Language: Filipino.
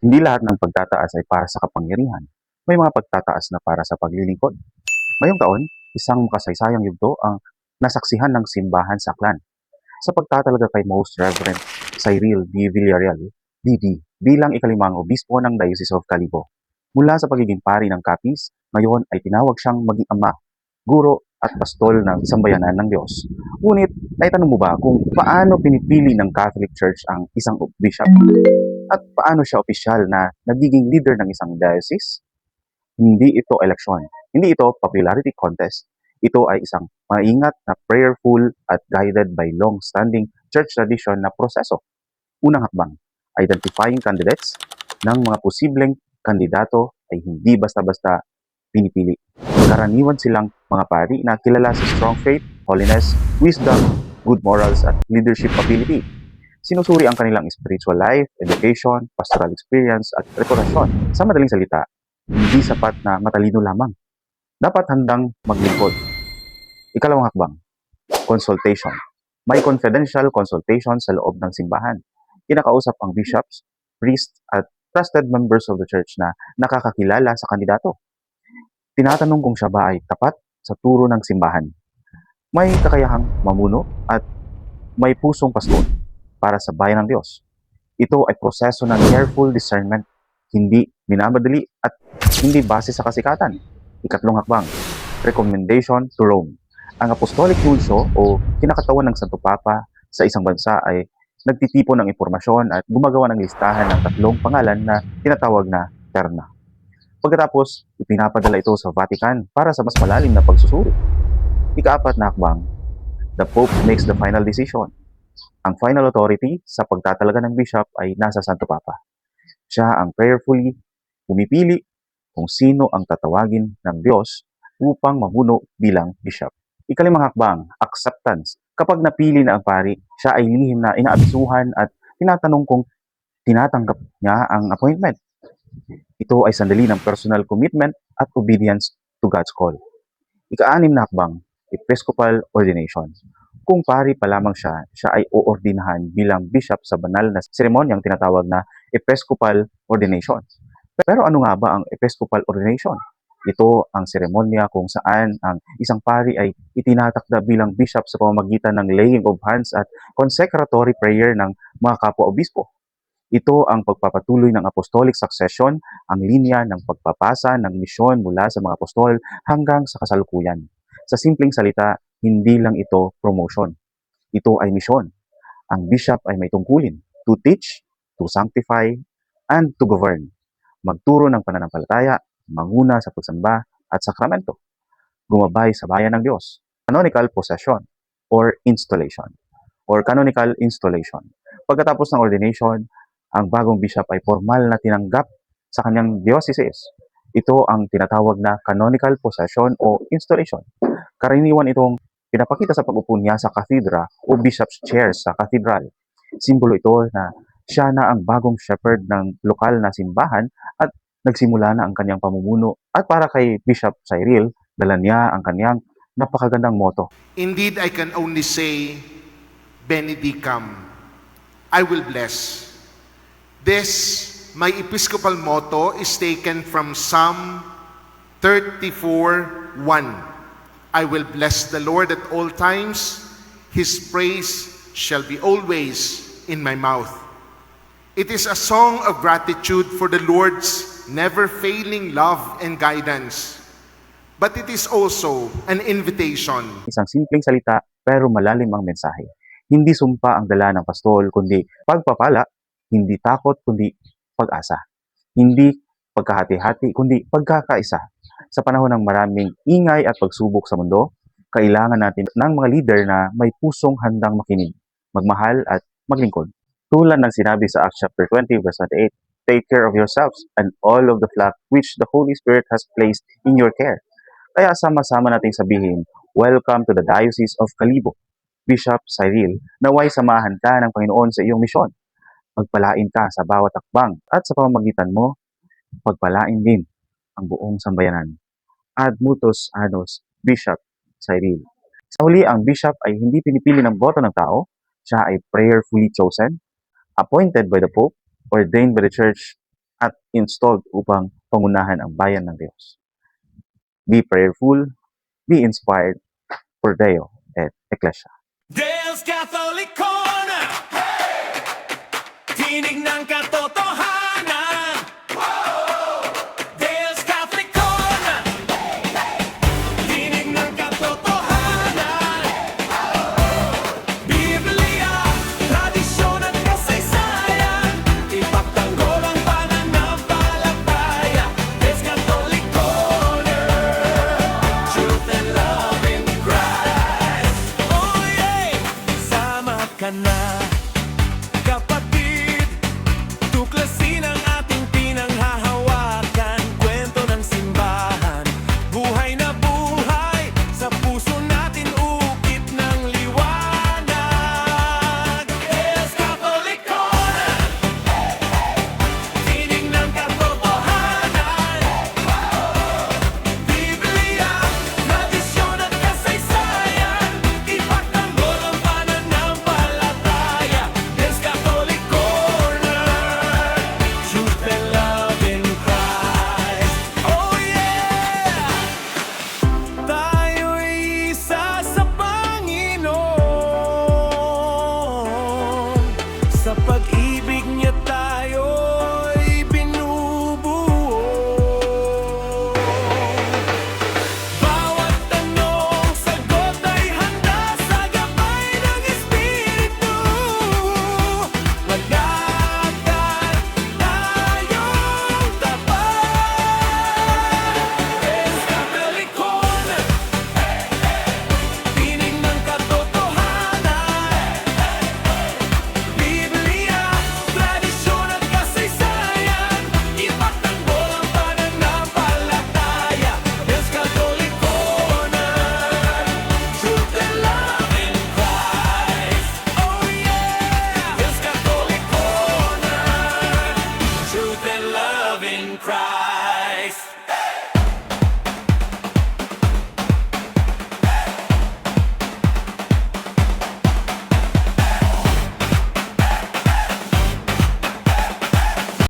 Hindi lahat ng pagtataas ay para sa kapangyarihan. May mga pagtataas na para sa paglilingkod. Ngayong taon, isang makasaysayang yugto ang nasaksihan ng simbahan sa Aklan sa pagtatalaga kay Most Reverend Cyril D. Villarreal, DD, bilang ikalimang obispo ng Diocese of Calibo. Mula sa pagiging pari ng Capiz, ngayon ay tinawag siyang maging ama, guro at pastol ng sambayanan ng Diyos. Ngunit, naitanong mo ba kung paano pinipili ng Catholic Church ang isang bishop? At paano siya opisyal na nagiging leader ng isang diocese? Hindi ito eleksyon. Hindi ito popularity contest. Ito ay isang maingat na prayerful at guided by long-standing church tradition na proseso. Unang hakbang, identifying candidates ng mga posibleng kandidato ay hindi basta-basta pinipili. Karaniwan silang mga pari na kilala sa strong faith, holiness, wisdom, good morals at leadership ability. Sinusuri ang kanilang spiritual life, education, pastoral experience at reputasyon. Sa madaling salita, hindi sapat na matalino lamang. Dapat handang maglingkod. Ikalawang hakbang, consultation. May confidential consultation sa loob ng simbahan. Kinakausap ang bishops, priests, at trusted members of the church na nakakakilala sa kandidato. Tinatanong kung siya ba ay tapat sa turo ng simbahan. May kakayahang mamuno at may pusong pastol para sa bayan ng Diyos. Ito ay proseso ng careful discernment, hindi minamadali at hindi base sa kasikatan. Ikatlong hakbang, recommendation to Rome. Ang Apostolic Nuncio o kinakatawan ng Santo Papa sa isang bansa ay nagtitipon ng impormasyon at gumagawa ng listahan ng 3 pangalan na tinatawag na terna. Pagkatapos, ipinapadala ito sa Vatican para sa mas malalim na pagsusuri. Ika-4 na hakbang, the Pope makes the final decision. Ang final authority sa pagtatalaga ng bishop ay nasa Santo Papa. Siya ang prayerfully pumipili kung sino ang tatawagin ng Diyos upang mamuno bilang bishop. Ikalimang hakbang, acceptance. Kapag napili na ang pari, siya ay lihim na inaabisuhan at tinatanong kung tinatanggap niya ang appointment. Ito ay sandali ng personal commitment at obedience to God's call. Ika-6 na hakbang, episcopal ordination. Kung pari pa lamang siya ay oordinahan bilang bishop sa banal na seremonyang tinatawag na episcopal ordination. Pero ano nga ba ang episcopal ordination? Ito ang seremonya kung saan ang isang pari ay itinatakda bilang bishop sa pamamagitan ng laying of hands at consecratory prayer ng mga kapwa-obispo. Ito ang pagpapatuloy ng apostolic succession, ang linya ng pagpapasa ng misyon mula sa mga apostol hanggang sa kasalukuyan. Sa simpleng salita, hindi lang ito promotion. Ito ay misyon. Ang bishop ay may tungkulin to teach, to sanctify, and to govern. Magturo ng pananampalataya, manguna sa pagsamba at sakramento. Gumabay sa bayan ng Diyos. Canonical possession or installation or canonical installation. Pagkatapos ng ordination, ang bagong bishop ay formal na tinanggap sa kanyang diocese. Ito ang tinatawag na canonical possession o installation. Karaniwan itong pinapakita sa pag-upo niya sa cathedra o bishop's chair sa cathedral. Simbolo ito na siya na ang bagong shepherd ng lokal na simbahan at nagsimula na ang kanyang pamumuno. At para kay Bishop Cyril, dala niya ang kanyang napakagandang motto. Indeed, I can only say, Benedicam, I will bless. This, my episcopal motto, is taken from Psalm 34:1. I will bless the Lord at all times. His praise shall be always in my mouth. It is a song of gratitude for the Lord's never-failing love and guidance. But it is also an invitation. Isang simpleng salita pero malalim ang mensahe. Hindi sumpa ang dala ng pastol kundi pagpapala, hindi takot kundi pag-asa. Hindi pagkahati-hati kundi pagkakaisa. Sa panahon ng maraming ingay at pagsubok sa mundo, kailangan natin ng mga leader na may pusong handang makinig, magmahal at maglingkod. Tulad ng sinabi sa Acts chapter 20 verse 28, take care of yourselves and all of the flock which the Holy Spirit has placed in your care. Kaya sama-sama nating sabihin, welcome to the Diocese of Calibo. Bishop Cyril, naway samahan ka ng Panginoon sa iyong misyon. Magpalain ka sa bawat akbang at sa pamamagitan mo, pagpalain din ang buong sambayanan. Ad multos annos, Bishop Cyril. Sa huli, ang bishop ay hindi pinipili ng boto ng tao. Siya ay prayerfully chosen, appointed by the Pope, ordained by the Church, at installed upang pangunahan ang bayan ng Diyos. Be prayerful, be inspired, Pro Deo et Ecclesia. Deus Catholic